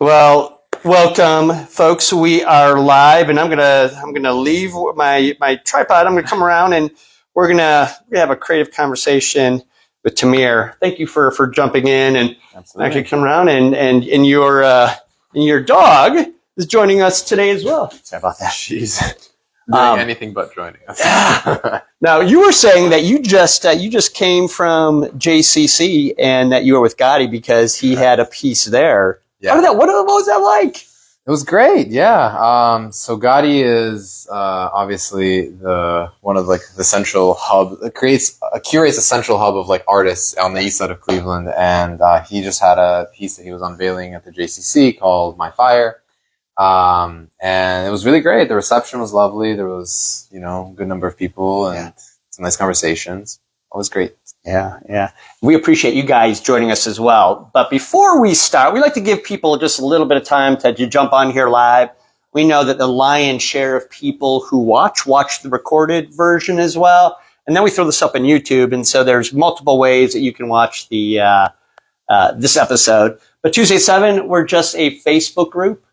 Well, welcome, folks. We are live, and I'm gonna leave my tripod. I'm gonna come around, and we're gonna have a creative conversation with Tamir. Thank you for jumping in and actually come around, and your dog is joining us today as well. Sorry about that. She's doing anything but joining us. Now, you were saying that you just came from JCC and that you were with Gotti because he had a piece there. Yeah. What was that like? It was great, yeah. So Gotti is obviously one of the central hub. Curates a central hub of artists on the east side of Cleveland, and he just had a piece that he was unveiling at the JCC called My Fire, and it was really great. The reception was lovely. There was a good number of people and some nice conversations. It was great. Yeah. We appreciate you guys joining us as well. But before we start, we like to give people just a little bit of time to jump on here live. We know that the lion's share of people who watch the recorded version as well. And then we throw this up on YouTube. And so there's multiple ways that you can watch this episode. But Tuesday at 7, we're just a Facebook group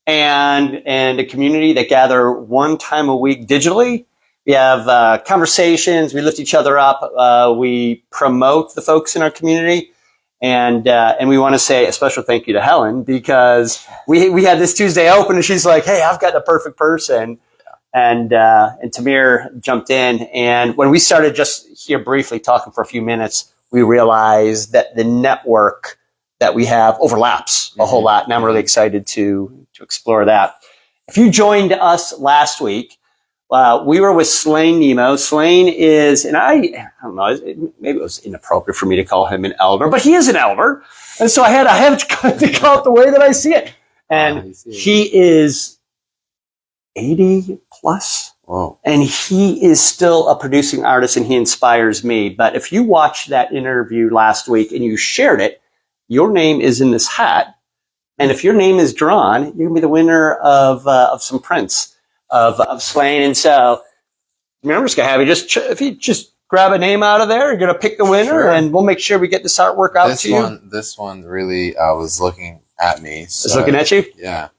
and a community that gather one time a week digitally. We have conversations. We lift each other up. We promote the folks in our community, and we want to say a special thank you to Helen because we had this Tuesday open, and she's like, "Hey, I've got the perfect person," and Tamir jumped in. And when we started just here briefly talking for a few minutes, we realized that the network that we have overlaps a whole lot, and I'm really excited to explore that. If you joined us last week. We were with Slain Nemo. Slain is, and I don't know, maybe it was inappropriate for me to call him an elder, but he is an elder. And so I have to call it the way that I see it. And he is 80 plus. Whoa. And he is still a producing artist and he inspires me. But if you watched that interview last week and you shared it, your name is in this hat. And if your name is drawn, you're going to be the winner of some prints. Of Slain. And so I'm just going to have you if you just grab a name out of there, you're going to pick the winner and we'll make sure we get this artwork out to you. This one really was looking at me. So, it's looking at you? Yeah.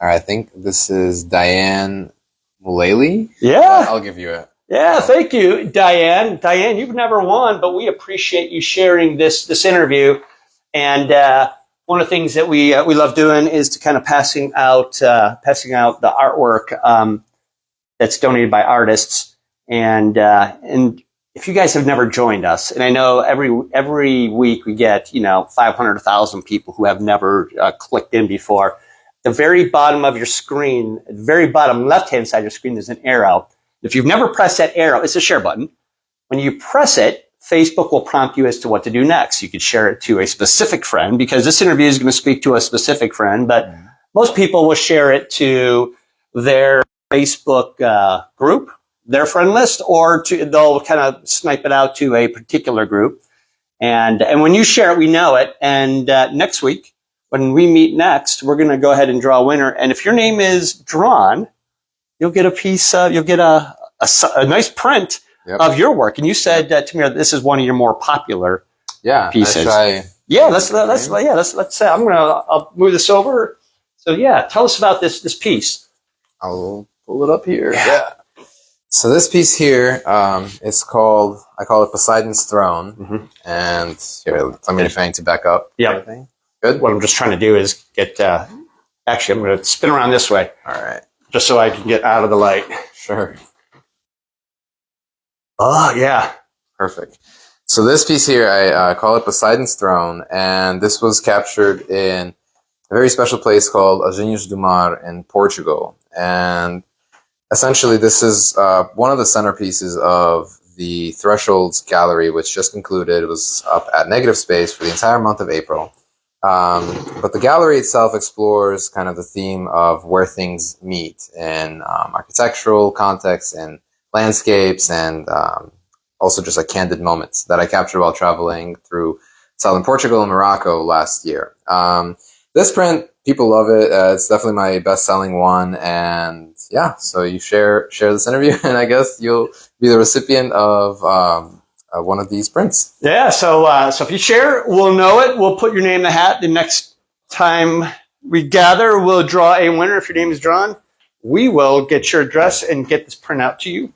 All right. I think this is Diane Mullally. Yeah. I'll give you it. Yeah. Thank you, Diane. Diane, you've never won, but we appreciate you sharing this interview. And, one of the things that we love doing is to kind of passing out the artwork that's donated by artists, and if you guys have never joined us, and I know every week we get 500 1,000 people who have never clicked in before. The very bottom of your screen, the very bottom left hand side of your screen, there's an arrow. If you've never pressed that arrow, it's a share button. When you press it, Facebook will prompt you as to what to do next. You could share it to a specific friend because this interview is going to speak to a specific friend, but most people will share it to their Facebook group, their friend list, or they'll kind of snipe it out to a particular group. And when you share it, we know it. And next week, when we meet next, we're going to go ahead and draw a winner. And if your name is drawn, you'll get a piece, you'll get a nice print of your work. And you said to me, this is one of your more popular pieces. Let's I'll move this over. So tell us about this piece. I'll pull it up here. Yeah. So this piece here, I call it Poseidon's Throne. Mm-hmm. And here, let me find to back up. Yeah. Good. What I'm just trying to do is get, actually, I'm going to spin around this way. All right. Just so I can get out of the light. Sure. Oh, yeah. Perfect. So this piece here, I call it Poseidon's Throne, and this was captured in a very special place called Agênios do Mar in Portugal. And essentially, this is one of the centerpieces of the Thresholds Gallery, which just concluded. It was up at negative space for the entire month of April. But the gallery itself explores kind of the theme of where things meet in architectural context and landscapes, and also just candid moments that I captured while traveling through southern Portugal and Morocco last year. This print, people love it. It's definitely my best-selling one, and so you share this interview, and I guess you'll be the recipient of one of these prints. Yeah. So if you share, we'll know it. We'll put your name in the hat the next time we gather, we'll draw a winner. If your name is drawn, we will get your address and get this printout to you.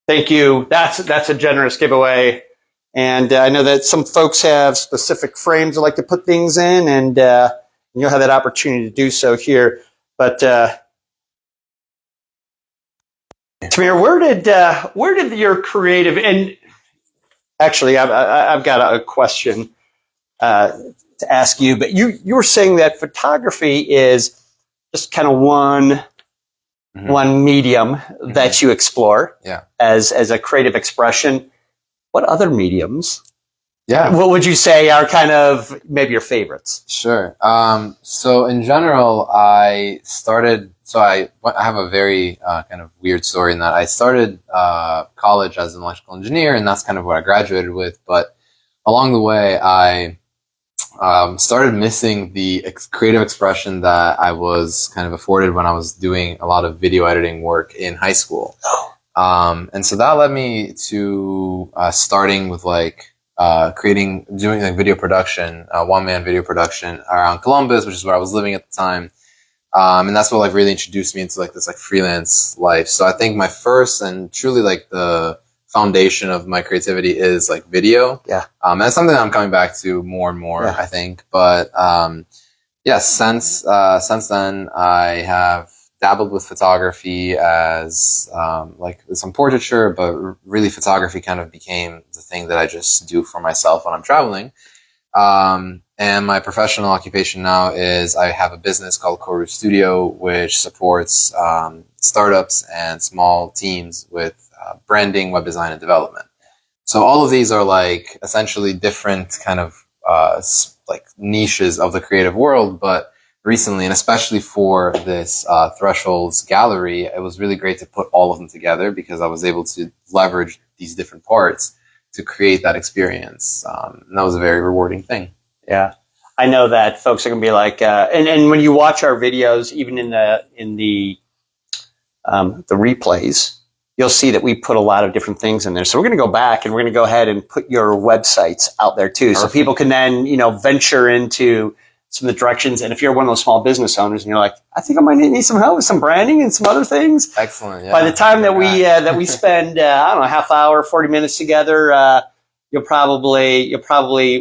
Thank you. That's a generous giveaway. And I know that some folks have specific frames they like to put things in, and you'll have that opportunity to do so here. But Tamir, where did your creative, and actually I've got a question to ask you, but you were saying that photography is just kind of one medium that you explore as a creative expression. What other mediums? What would you say are kind of maybe your favorites? Sure. So in general, I have a very kind of weird story in that I started college as an electrical engineer, and that's kind of what I graduated with. But along the way, I started missing the creative expression that I was kind of afforded when I was doing a lot of video editing work in high school. And so that led me to starting with doing like video production, one-man video production around Columbus, which is where I was living at the time. And that's what like really introduced me into like this like freelance life. So I think my first and truly like the foundation of my creativity is like video. And that's something that I'm coming back to more and more, I think. But since then I have dabbled with photography as like some portraiture, but really photography kind of became the thing that I just do for myself when I'm traveling. And my professional occupation now is I have a business called Koru Studio, which supports startups and small teams with branding, web design, and development. So all of these are like essentially different kind of like niches of the creative world, but recently, and especially for this Thresholds gallery, it was really great to put all of them together because I was able to leverage these different parts to create that experience. And that was a very rewarding thing. Yeah. I know that folks are going to be like, and when you watch our videos, even in the replays, you'll see that we put a lot of different things in there. So we're going to go back and we're going to go ahead and put your websites out there too. Perfect. So people can then, venture into some of the directions. And if you're one of those small business owners and you're like, I think I might need some help with some branding and some other things. Excellent. Yeah. By the time that we spend, I don't know, half hour, 40 minutes together, you'll probably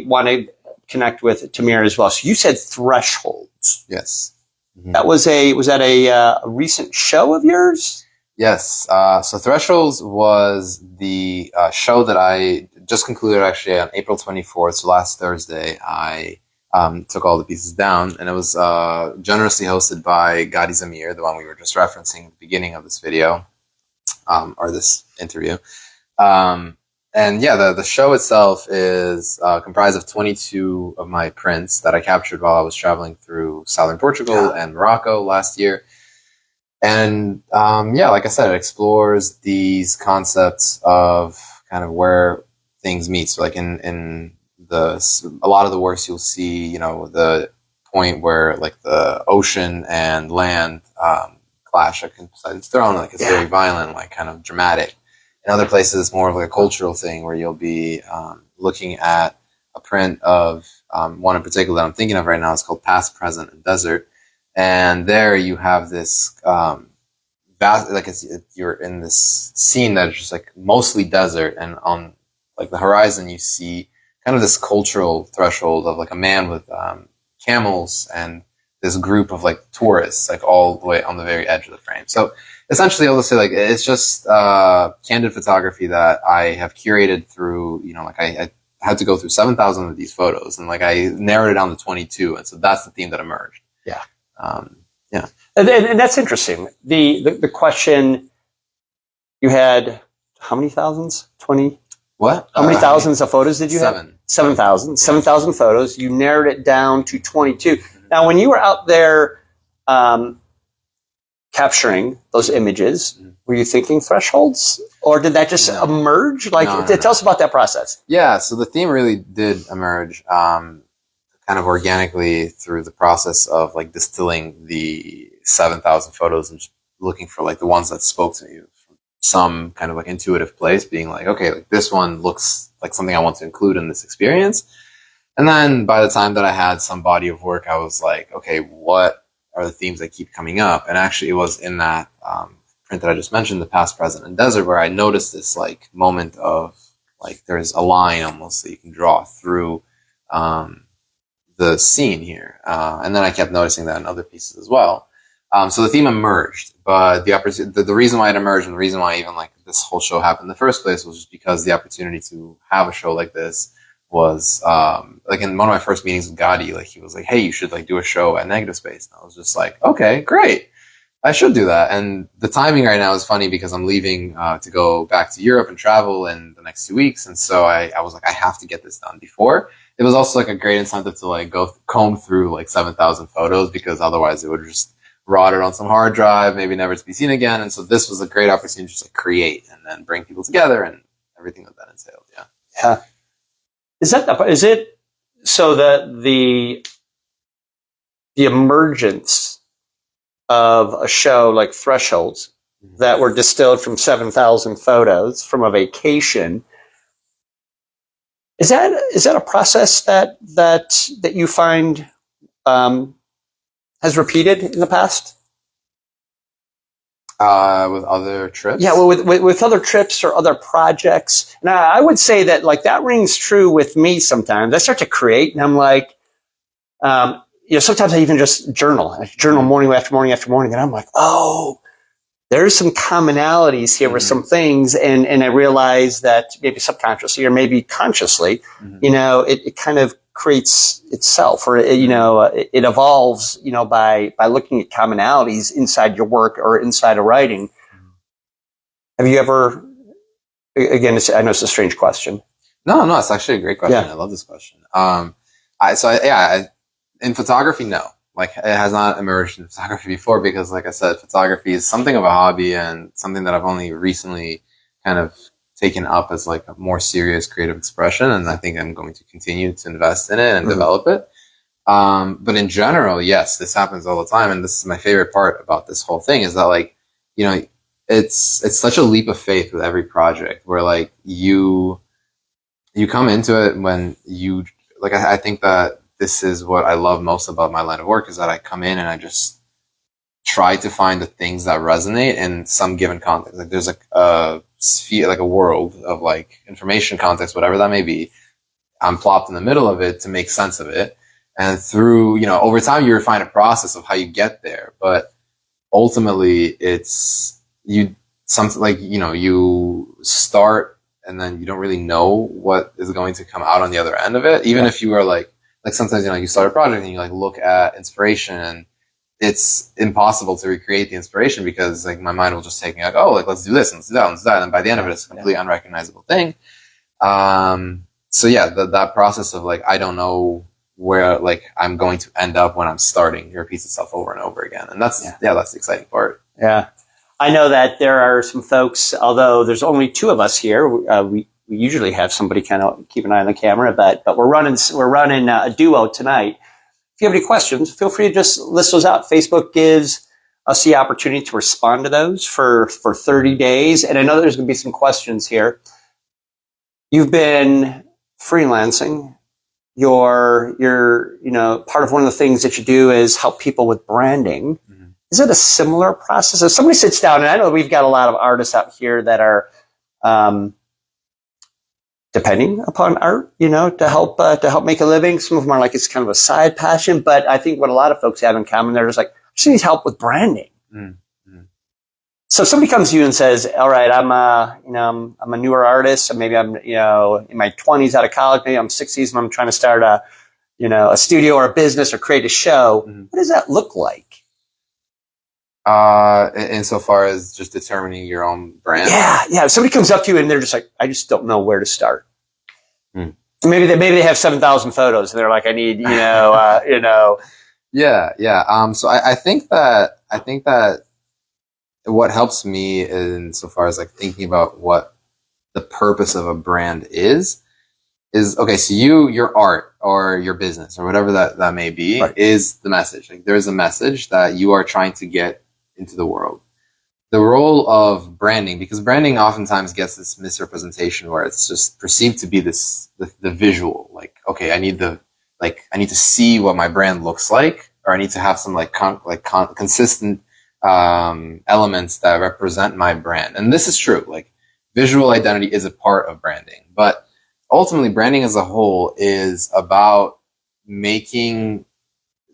want to connect with Tamir as well. So you said Thresholds. Yes. Mm-hmm. Was that a recent show of yours? Yes. So Thresholds was the show that I just concluded actually on April 24th. So last Thursday, I took all the pieces down, and it was generously hosted by Gadi Zamir, the one we were just referencing at the beginning of this video, or this interview. And yeah, the show itself is comprised of 22 of my prints that I captured while I was traveling through southern Portugal and Morocco last year. And like I said, it explores these concepts of kind of where things meet. So like in a lot of the works you'll see, the point where like the ocean and land clash like Poseidon's Throne, like it's very violent, like kind of dramatic. In other places, it's more of like a cultural thing where you'll be looking at a print of one in particular that I'm thinking of right now. It's called Past, Present, and Desert. And there you have this vast, like you're in this scene that is just like mostly desert, and on like the horizon you see kind of this cultural threshold of like a man with camels and this group of like tourists, like all the way on the very edge of the frame. So essentially, I'll just say like it's just candid photography that I have curated through, like I had to go through 7,000 of these photos, and like I narrowed it down to 22, and so that's the theme that emerged. Yeah. Yeah. And that's interesting. The question, you had how many thousands? 20? What? How many thousands of photos did you have? 7,000. 7,000 photos. You narrowed it down to 22. Now, when you were out there capturing those images, were you thinking thresholds? Or did that just emerge? Tell us about that process. Yeah, so the theme really did emerge kind of organically through the process of like distilling the 7,000 photos and just looking for like the ones that spoke to me from some kind of like intuitive place, being like, okay, like this one looks like something I want to include in this experience. And then by the time that I had some body of work, I was like, okay, what are the themes that keep coming up? And actually, it was in that print that I just mentioned, the past, present, and desert, where I noticed this like moment of like there's a line almost that you can draw through the scene here, and then I kept noticing that in other pieces as well. So the theme emerged, but the reason why it emerged and the reason why even like this whole show happened in the first place was just because the opportunity to have a show like this was like in one of my first meetings with Gotti, like he was like, hey, you should like do a show at Negative Space. And I was just like, okay, great. I should do that. And the timing right now is funny because I'm leaving to go back to Europe and travel in the next 2 weeks. And so I was like, I have to get this done before. It was also like a great incentive to like go comb through like 7,000 photos because otherwise it would just rotted on some hard drive, maybe never to be seen again. And so this was a great opportunity to just like create and then bring people together and everything that entailed. Yeah. Yeah. Is it so that the emergence of a show like Thresholds that were distilled from 7,000 photos from a vacation, is that a process that you find has repeated in the past? With other trips? Yeah, well, with other trips or other projects. And I would say that like that rings true with me sometimes. I start to create and I'm like, sometimes I even just journal. I journal morning after morning after morning. And I'm like, oh, there's some commonalities here with some things. And I realize that maybe subconsciously or maybe consciously, it kind of creates itself or, it evolves, by looking at commonalities inside your work or inside of writing. Have you ever, again, I know it's a strange question. No, it's actually a great question. Yeah. I love this question. In photography, no. Like it has not emerged in photography before because like I said, photography is something of a hobby and something that I've only recently kind of taken up as like a more serious creative expression. And I think I'm going to continue to invest in it and develop it. But in general, yes, this happens all the time. And this is my favorite part about this whole thing is that like, it's such a leap of faith with every project where like you come into it when you like, I think that this is what I love most about my line of work is that I come in and I just try to find the things that resonate in some given context. Like there's like a sphere, like a world of like information context, whatever that may be. I'm plopped in the middle of it to make sense of it. And through, over time you refine a process of how you get there. But ultimately it's you start and then you don't really know what is going to come out on the other end of it. Even if you are like sometimes, you start a project and you like look at inspiration and it's impossible to recreate the inspiration because like my mind will just take me like, oh, like let's do this and let's do that and let's do that. And by the end of it, it's a completely unrecognizable thing. So yeah, that process of like, I don't know where like I'm going to end up when I'm starting, it repeats itself over and over again. And that's the exciting part. Yeah. I know that there are some folks, although there's only two of us here, we usually have somebody kind of keep an eye on the camera, but we're running a duo tonight. If you have any questions, feel free to just list those out. Facebook gives us the opportunity to respond to those for 30 days. And I know there's going to be some questions here. You've been freelancing. You're part of one of the things that you do is help people with branding. Mm-hmm. Is it a similar process? If somebody sits down, and I know we've got a lot of artists out here that are, depending upon art, to help make a living. Some of them are like, it's kind of a side passion, but I think what a lot of folks have in common, they're just like, I just need help with branding. Mm-hmm. So if somebody comes to you and says, all right, I'm a newer artist, and maybe I'm, in my 20s out of college, maybe I'm 60s and I'm trying to start a studio or a business or create a show. Mm-hmm. What does that look like? Insofar as just determining your own brand. Yeah. If somebody comes up to you and they're just like, I just don't know where to start. Maybe they have 7,000 photos and they're like, I need, Yeah. So I think that what helps me insofar as like thinking about what the purpose of a brand is okay. So your art or your business or whatever that may be is the message. Like there's a message that you are trying to get into the world. The role of branding, because branding oftentimes gets this misrepresentation where it's just perceived to be the visual, like, okay, I need the like I need to see what my brand looks like, or I need to have some consistent elements that represent my brand. And this is true. Like visual identity is a part of branding, but ultimately branding as a whole is about making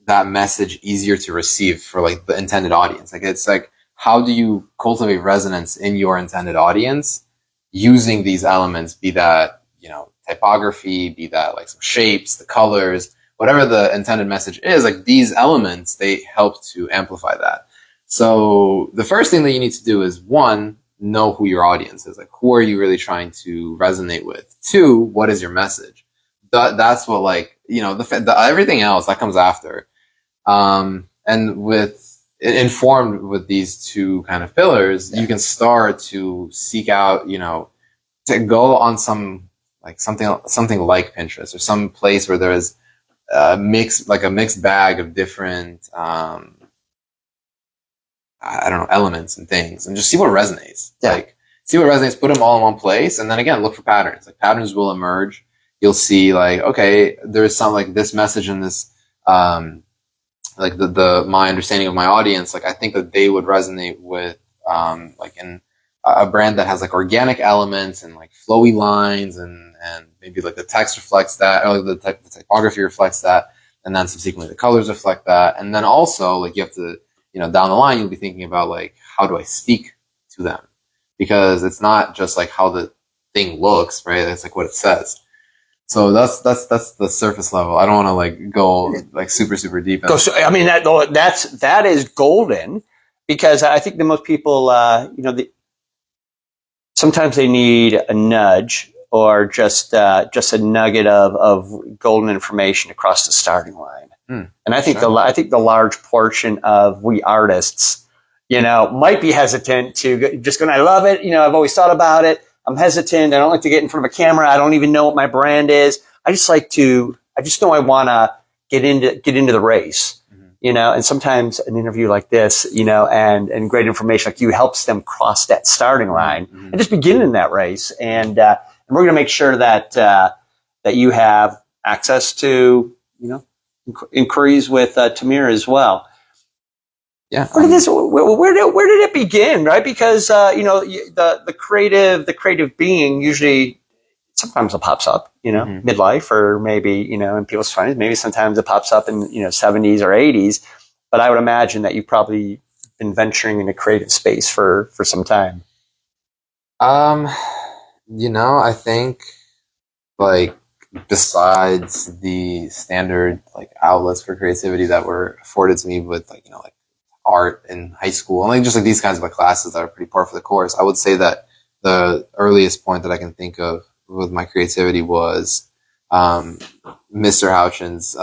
that message easier to receive for like the intended audience. Like it's like, how do you cultivate resonance in your intended audience using these elements, be that, you know, typography, be that like some shapes, the colors, whatever the intended message is, like these elements, they help to amplify that. So the first thing that you need to do is, one, know who your audience is. Like, who are you really trying to resonate with? Two, what is your message? That's what, like, you know, the everything else that comes after. And with informed with these two kind of pillars, you can start to seek out, you know, to go on some like something like Pinterest or some place where there is a mixed bag of different I don't know, elements and things, and just see what resonates. Yeah. Like, see what resonates, put them all in one place, and then again, look for patterns. Like, patterns will emerge. You'll see, like, okay, there's some, like, this message in this, like, my understanding of my audience, like, I think that they would resonate with, like, in a brand that has, like, organic elements and, like, flowy lines, and maybe, like, the text reflects that, or the typography reflects that, and then subsequently the colors reflect that. And then also, like, you have to, you know, down the line, you'll be thinking about, like, how do I speak to them? Because it's not just like how the thing looks, right? It's like what it says. So that's the surface level. I don't want to like go like super deep. I mean, that is golden, because I think that most people, you know, sometimes they need a nudge or just a nugget of golden information across the starting line. And I think the large portion of we artists, you know, might be hesitant to just going, I love it. You know, I've always thought about it. I'm hesitant. I don't like to get in front of a camera. I don't even know what my brand is. I just know I want to get into the race, you know, and sometimes an interview like this, you know, and great information like you helps them cross that starting line and just begin in that race. And we're going to make sure that you have access to, you know, inquiries with Tamir as well. Yeah. Where did it begin? Right. Because, you know, the creative being usually sometimes it pops up, you know, midlife, or maybe, you know, in people's 20s, maybe sometimes it pops up in, you know, 70s or 80s. But I would imagine that you've probably been venturing in a creative space for some time. You know, I think like besides the standard like outlets for creativity that were afforded to me with like, you know, like art in high school and like just like these kinds of like classes that are pretty par for the course, I would say that the earliest point that I can think of with my creativity was Mr. Houchin's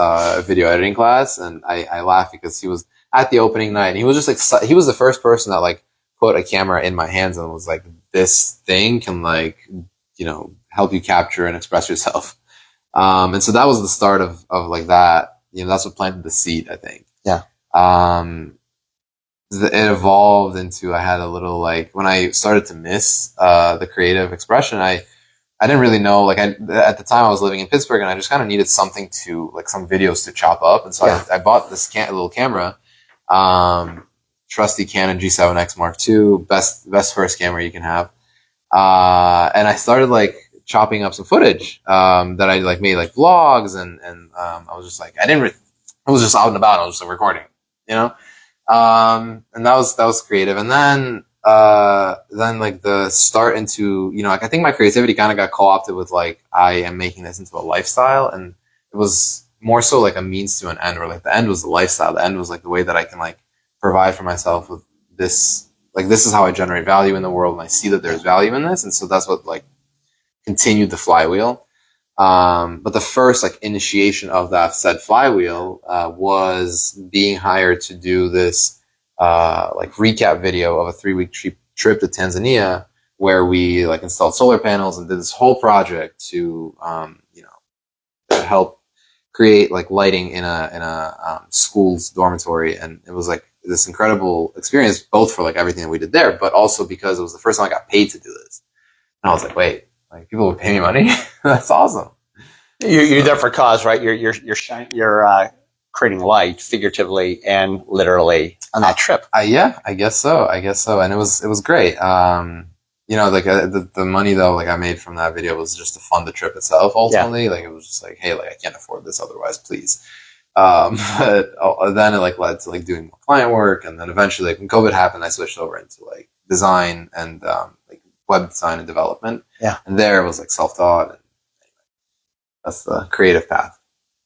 video editing class. And I laugh because he was at the opening night and he was just like, he was the first person that like put a camera in my hands and was like, this thing can like, you know, help you capture and express yourself. And so that was the start of like that, you know, that's what planted the seed, I think. Yeah. It evolved into, I had a little like, when I started to miss the creative expression, I didn't really know, like at the time I was living in Pittsburgh and I just kind of needed something to, like some videos to chop up. And so I bought this little camera, trusty Canon G7X Mark II, best first camera you can have. And I started like chopping up some footage that I like made like vlogs and I was just like, I was just out and about. I was just like recording, you know? And that was creative. And then like the start into, you know, like I think my creativity kind of got co-opted with like, I am making this into a lifestyle. And it was more so like a means to an end, or like the end was the lifestyle. The end was like the way that I can like provide for myself with this, like, this is how I generate value in the world. And I see that there's value in this. And so that's what like continued the flywheel. But the first like initiation of that said flywheel was being hired to do this like recap video of a 3-week trip to Tanzania, where we like installed solar panels and did this whole project to you know, help create like lighting in a school's dormitory. And it was like this incredible experience, both for like everything that we did there, but also because it was the first time I got paid to do this. And I was like, wait, like people would pay me money? That's awesome. You're there for cause, right? You're creating light, figuratively and literally, on that trip. Yeah, I guess so. And it was great. Like the money though, like I made from that video was just to fund the trip itself. Ultimately, like it was just like, hey, like I can't afford this otherwise, please. But then it like led to like doing more client work, and then eventually, like when COVID happened, I switched over into like design and like web design and development. Yeah, and there it was like self taught, and that's the creative path.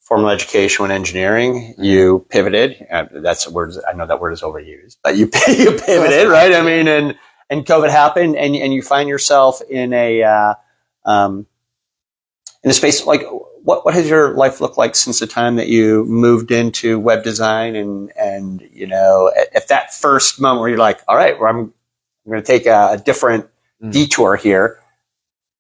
Formal education and engineering. You pivoted. That's a word. I know that word is overused, but you pivoted, right? I mean, and COVID happened, and you find yourself in a space like what has your life looked like since the time that you moved into web design, and at that first moment where you're like, all right, well, I'm going to take a different detour here.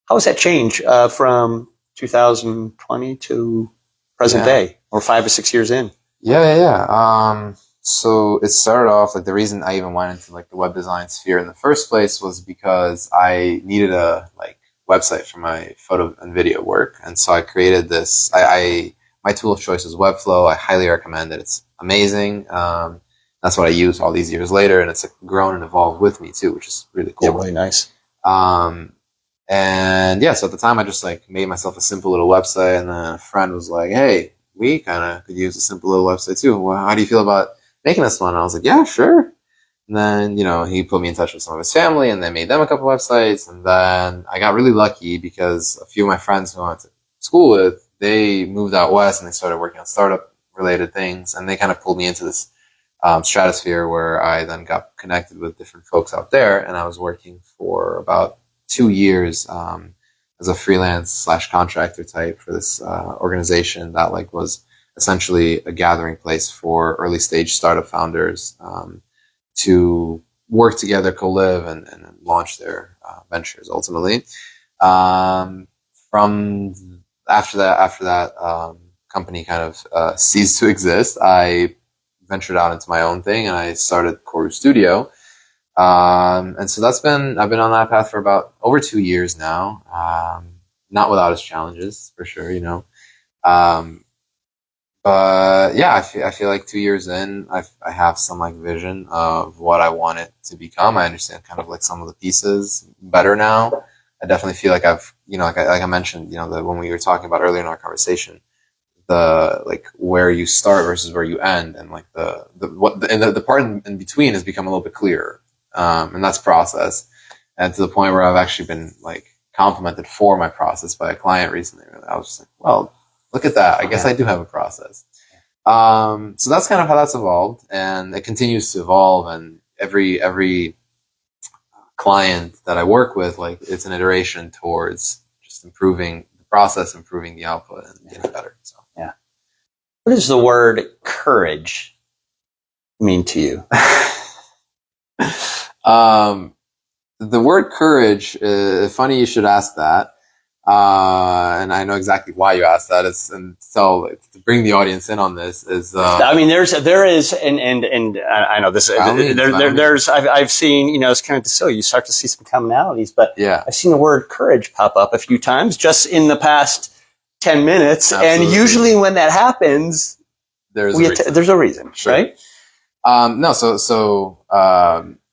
How has that changed from 2020 to present day, or 5 or 6 years in? Yeah. So it started off like the reason I even went into like the web design sphere in the first place was because I needed a like website for my photo and video work, and so I created this. My tool of choice is Webflow. I highly recommend it. It's amazing. That's what I use all these years later, and it's like, grown and evolved with me too, which is really cool. Yeah, really nice. And yeah, so at the time I just like made myself a simple little website, and then a friend was like, hey, we kind of could use a simple little website too. Well, how do you feel about making this one? And I was like, yeah, sure. And then, he put me in touch with some of his family, and they made them a couple websites. And then I got really lucky because a few of my friends who I went to school with, they moved out west and they started working on startup related things. And they kind of pulled me into this stratosphere where I then got connected with different folks out there. And I was working for about 2 years as a freelance / contractor type for this organization that like was essentially a gathering place for early stage startup founders to work together, co-live, and launch their ventures ultimately. From after that company kind of ceased to exist, I ventured out into my own thing and I started Koru Studio. And so I've been on that path for about over 2 years now. Not without its challenges, for sure, But yeah, I feel like 2 years in, I have some like vision of what I want it to become. I understand kind of like some of the pieces better now. I definitely feel like I've, like I mentioned, when we were talking about earlier in our conversation, the like where you start versus where you end, and like the part in between has become a little bit clearer. And that's process. And to the point where I've actually been like complimented for my process by a client recently. I was just like, well, look at that. I guess I do have a process. So that's kind of how that's evolved, and it continues to evolve. And every client that I work with, like it's an iteration towards just improving the process, improving the output, and getting better. So yeah. What does the word courage mean to you? The word courage, funny you should ask that. And I know exactly why you asked that. And so to bring the audience in on this is, I mean, there is, and I know this, I've seen, it's kind of so you start to see some commonalities, but yeah, I've seen the word courage pop up a few times just in the past 10 minutes. Absolutely. And usually when that happens, there's a reason, sure. Right? No,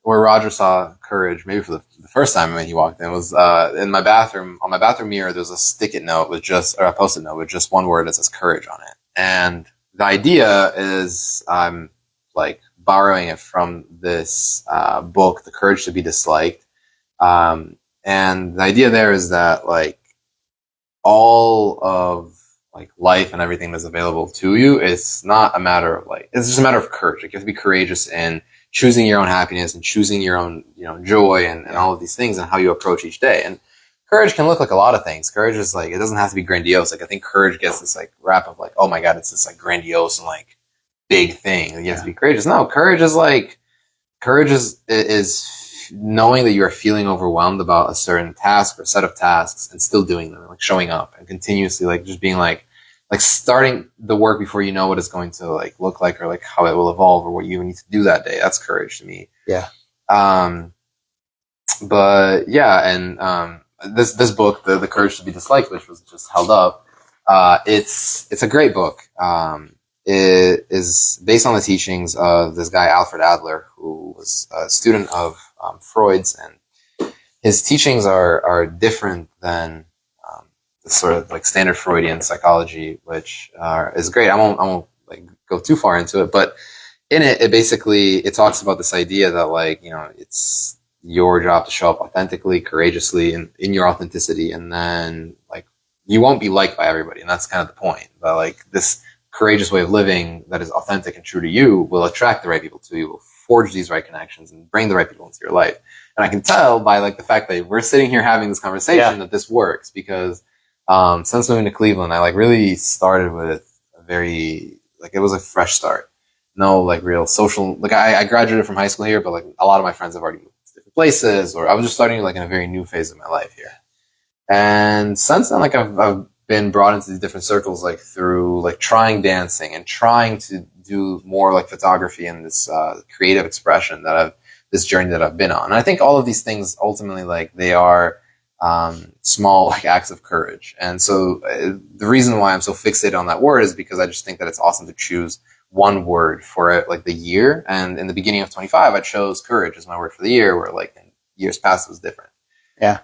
where Roger saw courage, maybe for the first time when he walked in, was in my bathroom. On my bathroom mirror, there's a stick-it note or a post-it note with just one word that says courage on it. And the idea is I'm like borrowing it from this book, The Courage to be Disliked. And the idea there is that like all of like life and everything that's available to you, it's not a matter of like, it's just a matter of courage. Like you have to be courageous in choosing your own happiness and choosing your own, joy and all of these things and how you approach each day. And courage can look like a lot of things. Courage is like, it doesn't have to be grandiose. Like I think courage gets this like rap of like, oh my God, it's this like grandiose and like big thing. You have to be courageous. No, courage is knowing that you're feeling overwhelmed about a certain task or set of tasks and still doing them, like showing up and continuously like just being like starting the work before you know what it's going to like look like or like how it will evolve or what you need to do that day. That's courage to me. Yeah. But yeah, and this book, the Courage to be Disliked, which was just held up, It's a great book. It is based on the teachings of this guy Alfred Adler, who was a student of Freud's, and his teachings are different than the sort of like standard Freudian psychology, which is great. I won't like go too far into it, but in it basically it talks about this idea that, like, it's your job to show up authentically, courageously, in your authenticity, and then, like, you won't be liked by everybody, and that's kind of the point. But, like, this courageous way of living that is authentic and true to you will attract the right people to you, will forge these right connections, and bring the right people into your life. And I can tell by, like, the fact that we're sitting here having this conversation that this works, because since moving to Cleveland, I, like, really started with a very, like, it was a fresh start. No, like, real social, like, I graduated from high school here, but, like, a lot of my friends have already moved to different places, or I was just starting, like, in a very new phase of my life here. And since then, like, I've been brought into these different circles, like, through, like, trying dancing and trying to do more, like, photography and this creative expression this journey that I've been on. And I think all of these things ultimately, like, they are small, like, acts of courage. And so the reason why I'm so fixated on that word is because I just think that it's awesome to choose one word for it, like, the year. And in the beginning of 25, I chose courage as my word for the year, where, like, in years past it was different. Yeah.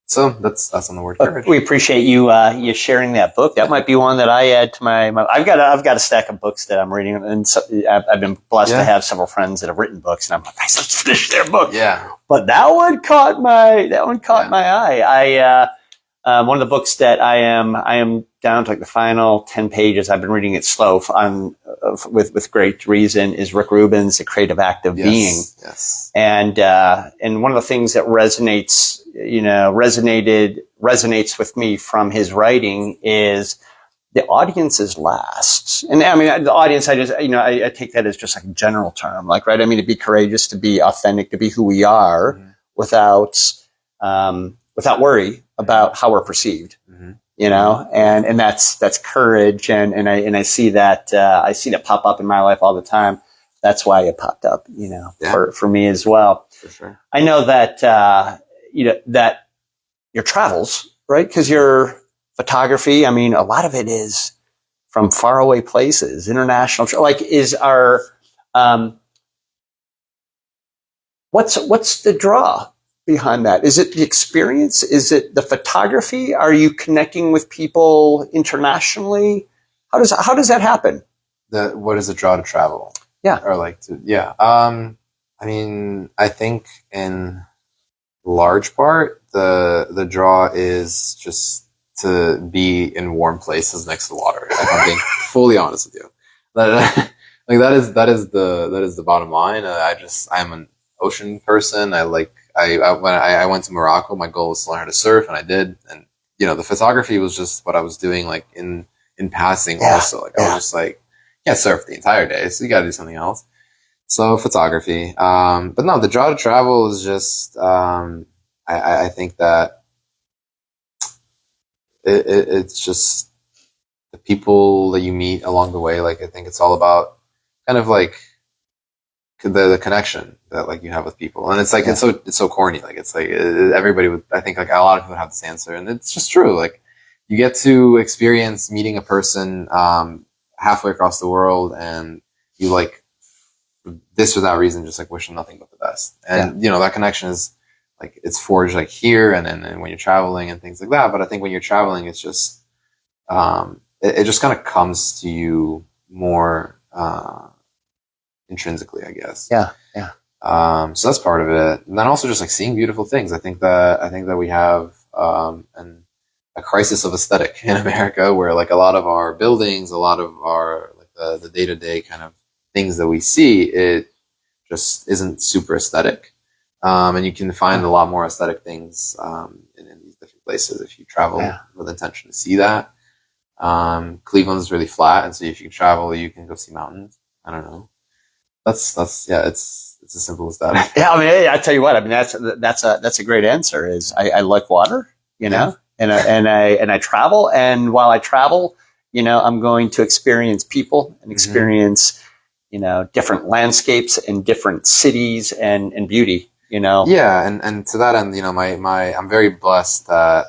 So that's on the word courage. We appreciate you you sharing that book. That might be one that I add to my I've got a stack of books that I'm reading, and so, I've been blessed to have several friends that have written books, and I'm like, let's finish their book. Yeah. But that one caught my eye. One of the books that I am down to, like, the final 10 pages. I've been reading it slow with great reason, is Rick Rubin's The Creative Act of Being. Yes. And one of the things that resonates with me from his writing is the audience is last. And I mean, the audience, I take that as just like a general term, like, right? I mean, to be courageous, to be authentic, to be who we are, without worry about how we're perceived, and that's courage. And I see that, pop up in my life all the time. That's why it popped up, for me as well. For sure. I know that, that your travels, right? Because your photography, I mean, a lot of it is from faraway places, international, what's the draw behind that? Is it the experience? Is it the photography? Are you connecting with people internationally? How does that happen? What is the draw to travel? Yeah. Or like to, yeah. I mean, I think in large part, the draw is just to be in warm places next to water. If I'm being fully honest with you, that is the bottom line. I'm an ocean person. When I went to Morocco, my goal was to learn how to surf, and I did. And the photography was just what I was doing, like, in passing. Yeah. Also, like, I was just like, can't surf the entire day, so you got to do something else. So photography. But no, the draw to travel is just, I think that it's just the people that you meet along the way. Like, I think it's all about kind of like the connection that, like, you have with people. And it's like, it's so corny. Like, it's like everybody would, I think, like, a lot of people have this answer, and it's just true. Like, you get to experience meeting a person, halfway across the world, and you, like, this or that reason, just, like, wish them nothing but the best. And that connection is, like, it's forged, like, here and when you're traveling and things like that. But I think when you're traveling, it's just it just kind of comes to you more intrinsically, I guess. Yeah. So that's part of it. And then also just, like, seeing beautiful things. I think that we have a crisis of aesthetic in America, where, like, a lot of our buildings, a lot of our, like, the day-to-day kind of things that we see, it just isn't super aesthetic. And you can find a lot more aesthetic things in these different places if you travel with intention to see that. Cleveland is really flat, and so if you travel, you can go see mountains. I don't know. That's it's as simple as that. Yeah, I mean, I tell you what, I mean, that's a great answer. Is I like water, and I travel, and while I travel, I'm going to experience people and experience, different landscapes and different cities and beauty. Yeah, and to that end, I'm very blessed that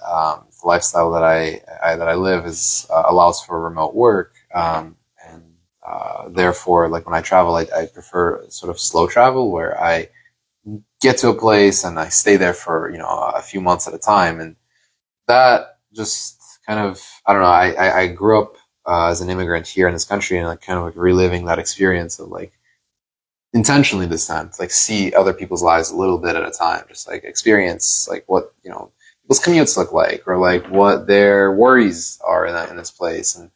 the lifestyle that I live is allows for remote work, and therefore, like when I travel, I prefer sort of slow travel where I get to a place and I stay there for a few months at a time, and that just kind of I don't know. I grew up as an immigrant here in this country, and like kind of like reliving that experience of like intentionally this time to like see other people's lives a little bit at a time, just like experience like what people's commutes look like, or like what their worries are in this place, and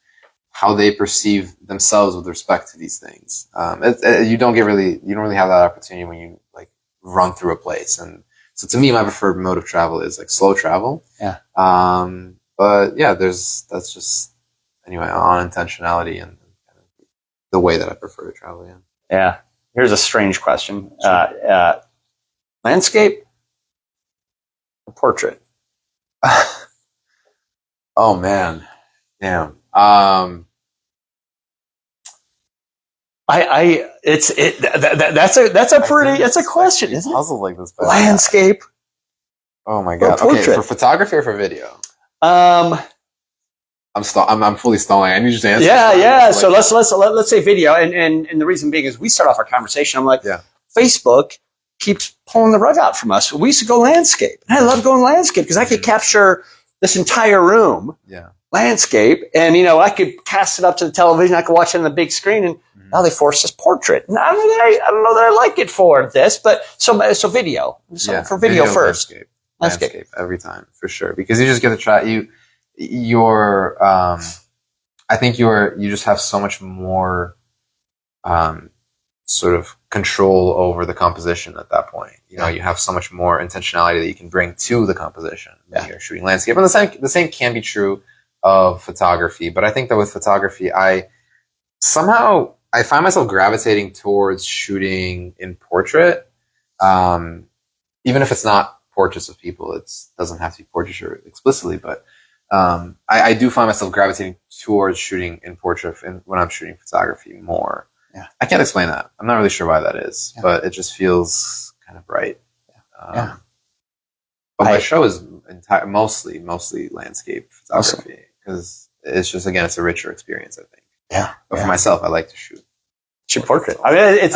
how they perceive themselves with respect to these things. You don't really have that opportunity when you like run through a place. And so to me, my preferred mode of travel is like slow travel. Yeah. But yeah, that's just anyway on intentionality and the way that I prefer to travel. Yeah. Yeah. Here's a strange question. Sure. Landscape or portrait? Oh man. Damn. That's a question, isn't it? Puzzle like this. Landscape. Oh my god. Or Okay, portrait? for photography or for video? Um, I'm fully stalling. I need you to answer. yeah. So let's say video, and the reason being is we start off our conversation. I'm like, Yeah. Facebook keeps pulling the rug out from us. We used to go landscape, and I love going landscape because I could capture this entire room. Yeah. Landscape, and I could cast it up to the television. I could watch it on the big screen, and now they force us portrait. And I don't know that I like it for this, but so video. So Yeah, for video first. Landscape every time for sure, because you just get to try I think you just have so much more sort of control over the composition at that point. You have so much more intentionality that you can bring to the composition when you're shooting landscape. And the same can be true of photography, but I think that with photography, I find myself gravitating towards shooting in portrait, even if it's not portraits of people. It doesn't have to be portraiture explicitly, but I do find myself gravitating towards shooting in portrait when I'm shooting photography more. Yeah. I can't explain that. I'm not really sure why that is, but it just feels kind of right. But my show is mostly landscape photography because it's just, again, it's a richer experience, I think. Yeah. But for myself, I like to shoot portrait. I mean,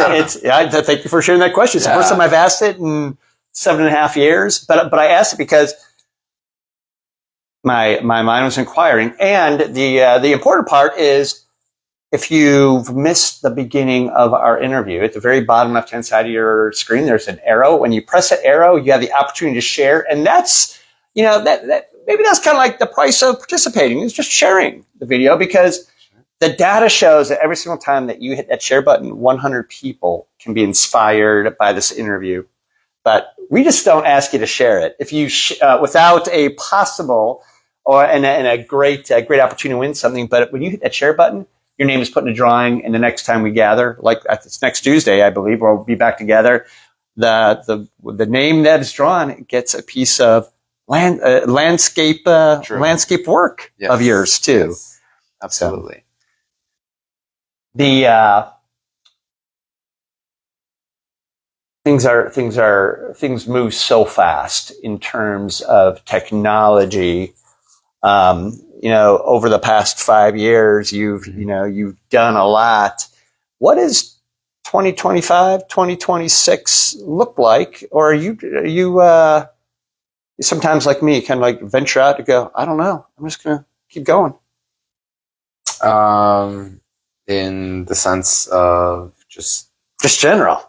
thank you for sharing that question. It's the first time I've asked it in 7.5 years, but I asked it because my mind was inquiring, and the important part is if you've missed the beginning of our interview, at the very bottom left-hand side of your screen, there's an arrow. When you press that arrow, you have the opportunity to share, and that's that maybe that's kind of like the price of participating is just sharing the video, because the data shows that every single time that you hit that share button, 100 people can be inspired by this interview. But we just don't ask you to share it. If you without a possible and a great opportunity to win something, but when you hit that share button, your name is put in a drawing, and the next time we gather, like it's next Tuesday, I believe, we'll be back together. The name that is drawn gets a piece of landscape work of yours too. Yes, absolutely. So, things move so fast in terms of technology. Over the past 5 years, you've done a lot. What does 2025, 2026 look like? Or are you sometimes like me, kind of like venture out to go, I don't know, I'm just going to keep going? In the sense of just general.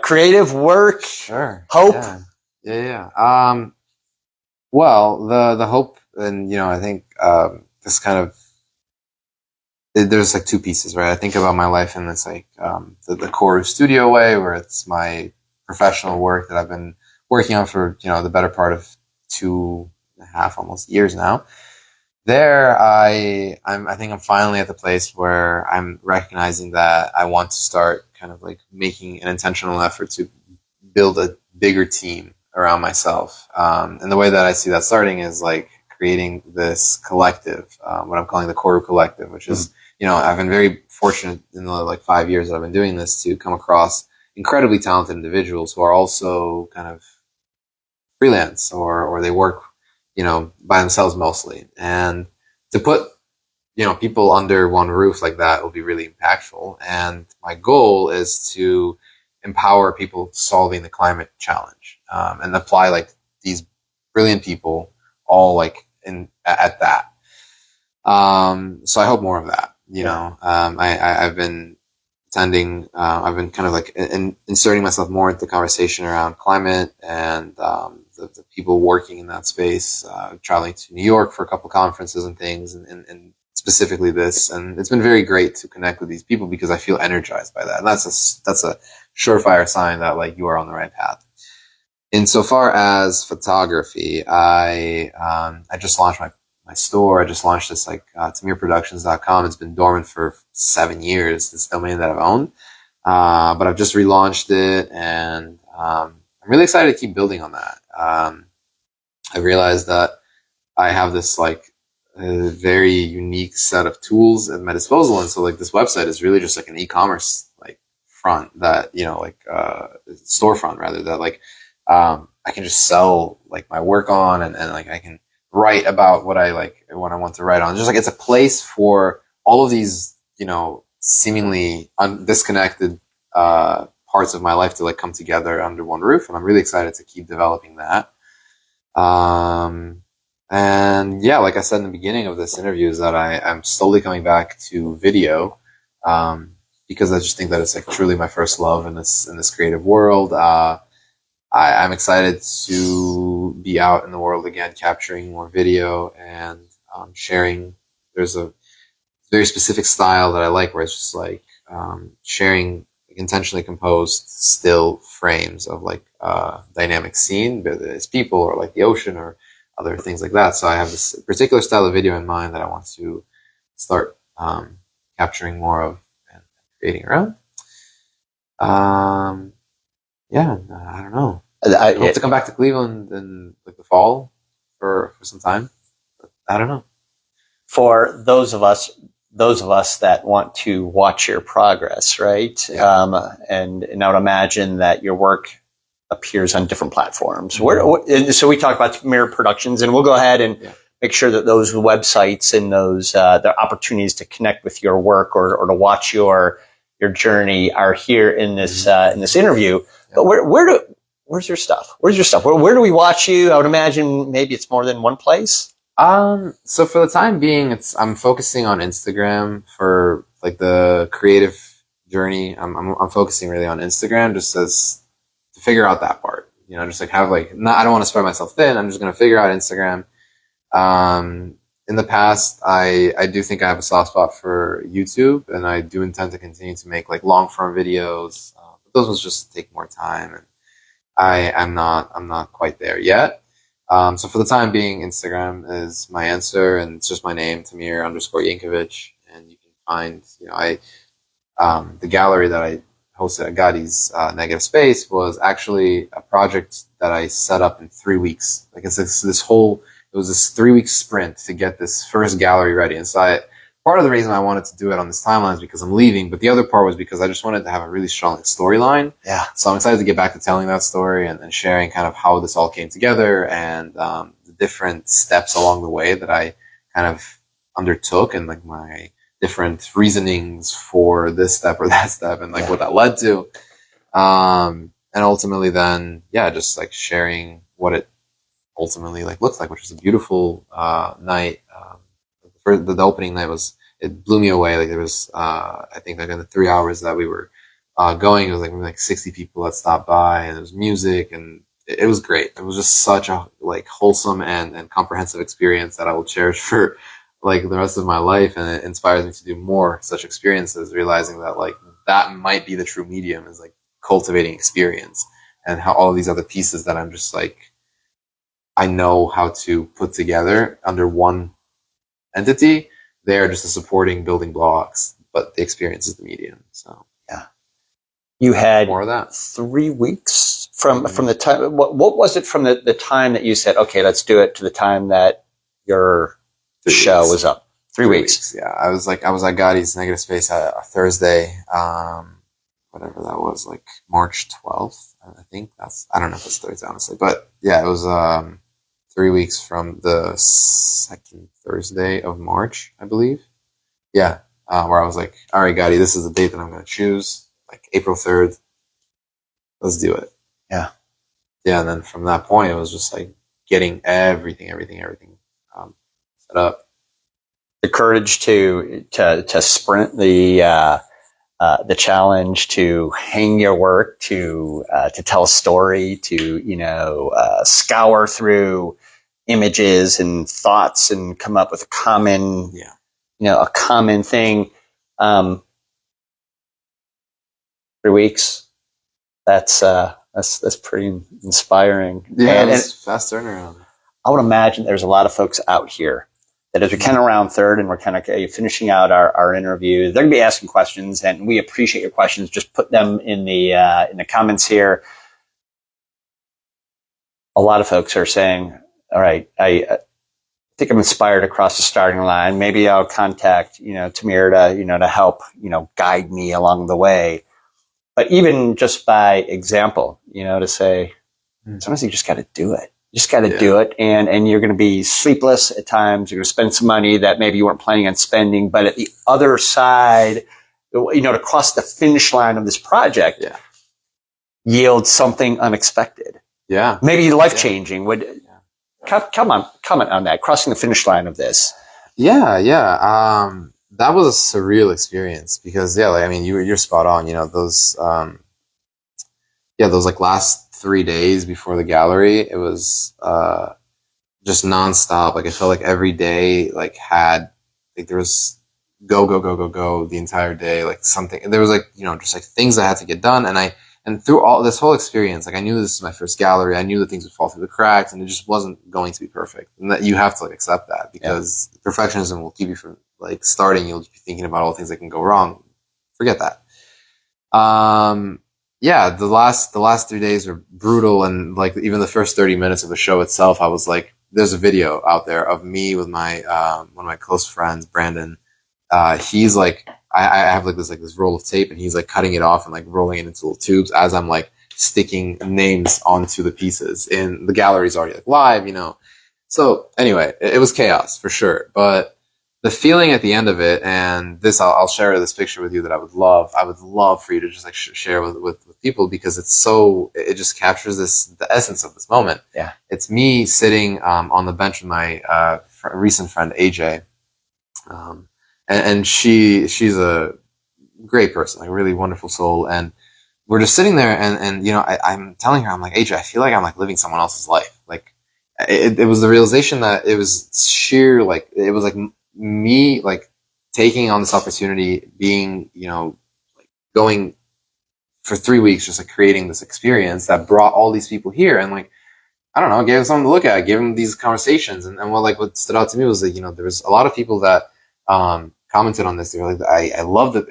Creative work. Sure. Hope. Yeah. Well, the hope, and I think this kind of there's like two pieces, right? I think about my life in this like the core studio way, where it's my professional work that I've been working on for the better part of 2.5 almost years now. There, I think I'm finally at the place where I'm recognizing that I want to start kind of like making an intentional effort to build a bigger team around myself. And the way that I see that starting is like creating this collective, what I'm calling the Koru Collective, which is, I've been very fortunate in the like 5 years that I've been doing this to come across incredibly talented individuals who are also kind of freelance or they work by themselves mostly. And to put, people under one roof like that will be really impactful. And my goal is to empower people solving the climate challenge, and apply like these brilliant people all like at that. So I hope more of that. I've been attending. I've been kind of like inserting myself more into the conversation around climate and the people working in that space. Traveling to New York for a couple conferences and things, and specifically this. And it's been very great to connect with these people because I feel energized by that. And that's a surefire sign that like you are on the right path. Insofar as photography, I just launched my store. I just launched this like TamirProductions.com. It's been dormant for 7 years. This domain that I've owned, but I've just relaunched it, and I'm really excited to keep building on that. I realized that I have this like a very unique set of tools at my disposal, and so like this website is really just like an e-commerce like front that storefront rather, that like I can just sell like my work on, and like I can write about what I want to write on. Just like it's a place for all of these, seemingly disconnected parts of my life to like come together under one roof. And I'm really excited to keep developing that. And yeah, like I said in the beginning of this interview, is that I'm slowly coming back to video, because I just think that it's like truly my first love in this creative world. I'm excited to be out in the world again, capturing more video and sharing. There's a very specific style that I like, where it's just like sharing intentionally composed still frames of like dynamic scene, whether it's people or like the ocean or other things like that. So I have this particular style of video in mind that I want to start capturing more of and creating around. Yeah, I don't know. I hope to come back to Cleveland in like the fall for some time. But I don't know. For those of us that want to watch your progress, right? Yeah. And I would imagine that your work appears on different platforms. Mm-hmm. So we talk about Tamir Productions, and we'll go ahead and make sure that those websites and those the opportunities to connect with your work or to watch your journey are here in this interview. Yeah. But where's your stuff? Where's your stuff? Where do we watch you? I would imagine maybe it's more than one place. So for the time being, I'm focusing on Instagram for like the creative journey. I'm focusing really on Instagram just as to figure out that part, just like have like, I don't want to spread myself thin. I'm just going to figure out Instagram. In the past, I do think I have a soft spot for YouTube, and I do intend to continue to make like long form videos. But those ones just take more time, and I'm not quite there yet. So for the time being, Instagram is my answer, and it's just my name, Tamir_Yankevich, and you can find, the gallery that I hosted at Gadi's Negative Space was actually a project that I set up in 3 weeks. Like it was this 3-week sprint to get this first gallery ready. And so part of the reason I wanted to do it on this timeline is because I'm leaving, but the other part was because I just wanted to have a really strong storyline. Yeah. So I'm excited to get back to telling that story and sharing kind of how this all came together, and the different steps along the way that I kind of undertook, and like my different reasonings for this step or that step, and like what that led to. And ultimately then, just like sharing what it ultimately like looks like, which was a beautiful night. The opening night it blew me away. Like there was, I think like in the 3 hours that we were going, it was like maybe like 60 people that stopped by, and there was music, and it was great. It was just such a like wholesome and comprehensive experience that I will cherish for like the rest of my life. And it inspires me to do more such experiences, realizing that like that might be the true medium, is like cultivating experience, and how all of these other pieces that I'm just like, I know how to put together under one entity, they are just the supporting building blocks, but the experience is the medium. So you had more of that. 3 weeks from the time. What was it from the time that you said, okay, let's do it, to the time that your show was up? 3 weeks. Yeah, I was at Gadi's Negative Space a Thursday, whatever that was, like March 12th. I think I don't know if it's Thursday, honestly, but yeah, it was 3 weeks from the second Thursday of March, I believe. Yeah, where I was like, all right, Gotti, this is the date that I'm going to choose, like April 3rd. Let's do it. Yeah. Yeah, and then from that point, it was just like getting everything set up. The courage to sprint the challenge, to hang your work, to tell a story, to scour through images and thoughts and come up with a common a common thing. 3 weeks. That's pretty inspiring. Yeah, and it's fast turnaround. I would imagine there's a lot of folks out here that as we kind of round third and we're kind of finishing out our interview, they're going to be asking questions, and we appreciate your questions. Just put them in the comments here. A lot of folks are saying, all right, I think I'm inspired to cross the starting line. Maybe I'll contact, Tamir to help, guide me along the way. But even just by example, to say, sometimes you just got to do it. You just got to do it. And you're going to be sleepless at times. You're going to spend some money that maybe you weren't planning on spending. But at the other side, to cross the finish line of this project yields something unexpected. Yeah. Maybe life-changing. Comment on that, crossing the finish line of this. Yeah. That was a surreal experience because, you're spot on. Those like last 3 days before the gallery, it was just nonstop. Like, I felt like every day had there was go the entire day. Like something, there was just things I had to get done, and through all this whole experience, I knew this was my first gallery. I knew that things would fall through the cracks, and it just wasn't going to be perfect. And that you have to accept that, because perfectionism will keep you from starting. You'll just be thinking about all the things that can go wrong. Forget that. The last 3 days were brutal, and even the first 30 minutes of the show itself, I was like, there's a video out there of me with my one of my close friends, Brandon. He's I have this roll of tape, and he's cutting it off and rolling it into little tubes as I'm sticking names onto the pieces. And the gallery's already live, So anyway, it was chaos for sure. But the feeling at the end of it, and this, I'll share this picture with you that I would love for you to just share with people, because it just captures the essence of this moment. Yeah. It's me sitting on the bench with my recent friend, AJ. And she's a great person, a really wonderful soul. And we're just sitting there, and I'm telling her, I'm like, AJ, I feel like I'm living someone else's life. It was the realization that it was sheer, it was me taking on this opportunity, being, going for 3 weeks, just creating this experience that brought all these people here, and I don't know, gave them something to look at, gave them these conversations. And what stood out to me was that, there was a lot of people that commented on this. They were I love that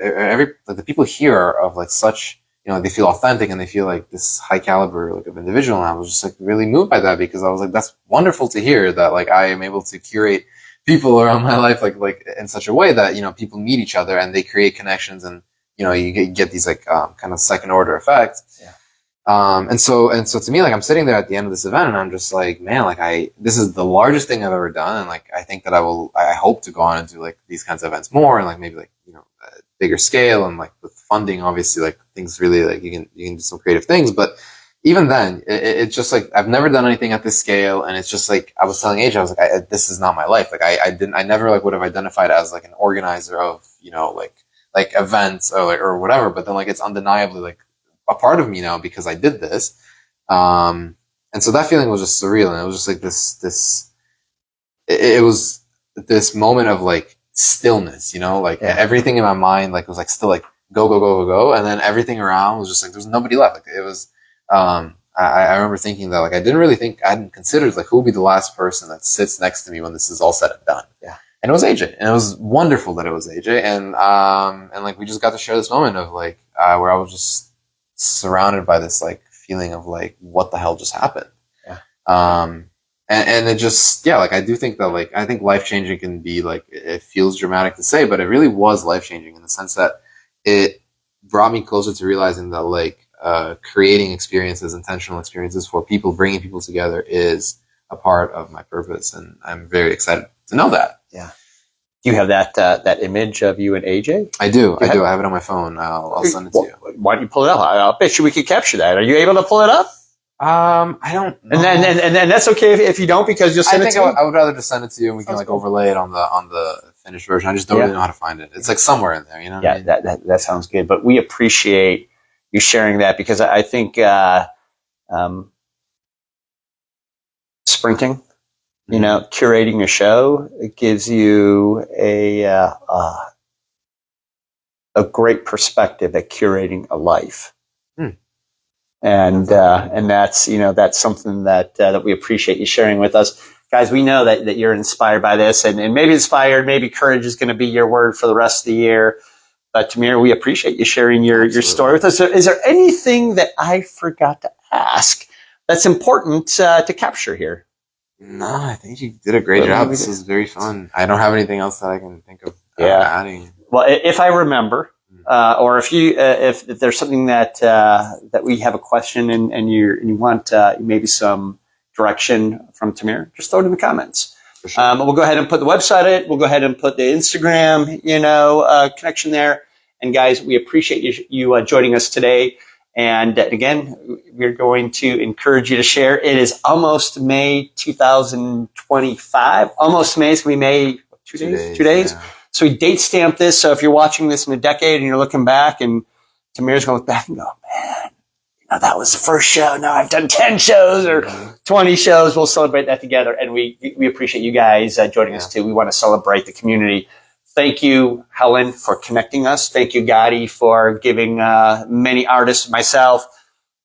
the people here are of such, they feel authentic, and they feel this high caliber of individual. And I was just really moved by that, because I was that's wonderful to hear that I am able to curate people around my life in such a way that people meet each other and they create connections, and you get these kind of second order effects. Yeah. And so to me, I'm sitting there at the end of this event, and I'm just man, this is the largest thing I've ever done. And I think that I hope to go on and do these kinds of events more, and maybe a bigger scale, and with funding, obviously, things really, you can do some creative things. But even then, it's just I've never done anything at this scale. And it's just I was telling AJ, I was this is not my life. I never would have identified as an organizer of, events or whatever. But then it's undeniably a part of me now, because I did this. And so that feeling was just surreal. And it was just it was this moment of stillness, everything in my mind, was still go. And then everything around was just there was nobody left. It was, I remember thinking that I I hadn't considered who would be the last person that sits next to me when this is all said and done. Yeah. And it was AJ, and it was wonderful that it was AJ. And we just got to share this moment of where I was just surrounded by this feeling of what the hell just happened. Yeah. And it just, I do think that I think life-changing can be it feels dramatic to say, but it really was life-changing in the sense that it brought me closer to realizing that creating experiences, intentional experiences for people, bringing people together is a part of my purpose, and I'm very excited to know that. Yeah. Do you have that image of you and AJ? I do. I have it on my phone. I'll send it to you. Why don't you pull it up? I'll bet you we could capture that. Are you able to pull it up? I don't know. And then that's okay if you don't, because you'll send it to me. I would rather just send it to you, and we can overlay it on the finished version. I just don't really know how to find it. It's like somewhere in there, you know? Yeah, that sounds good. But we appreciate you sharing that, because I think sprinting, curating a show, it gives you a great perspective at curating a life. And that's something that we appreciate you sharing with us. Guys, we know that you're inspired by this, and maybe inspired, maybe courage is going to be your word for the rest of the year. But Tamir, we appreciate you sharing your story with us. Is there anything that I forgot to ask that's important to capture here? No, I think you did a great job. This is very fun. I don't have anything else that I can think of adding. Well, if I remember, or if there's something that we have a question and you want maybe some direction from Tamir, just throw it in the comments. For sure. We'll go ahead and put the website. We'll go ahead and put the Instagram, connection there. And guys, we appreciate you joining us today. And again, we're going to encourage you to share. It is almost May 2025. Almost May. It's going to be May 2 days. 2 days. Yeah. So we date stamp this. So if you're watching this in a decade and you're looking back, and Tamir's going to look back and go, man, that was the first show. Now I've done 10 shows or 20 shows. We'll celebrate that together. And we appreciate you guys joining us too. We want to celebrate the community. Thank you, Helen, for connecting us. Thank you, Gotti, for giving many artists, myself,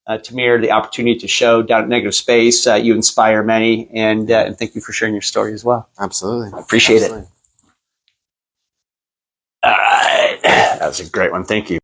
Tamir, the opportunity to show down at Negative Space. You inspire many, and thank you for sharing your story as well. Absolutely. I appreciate it. All right. That was a great one. Thank you.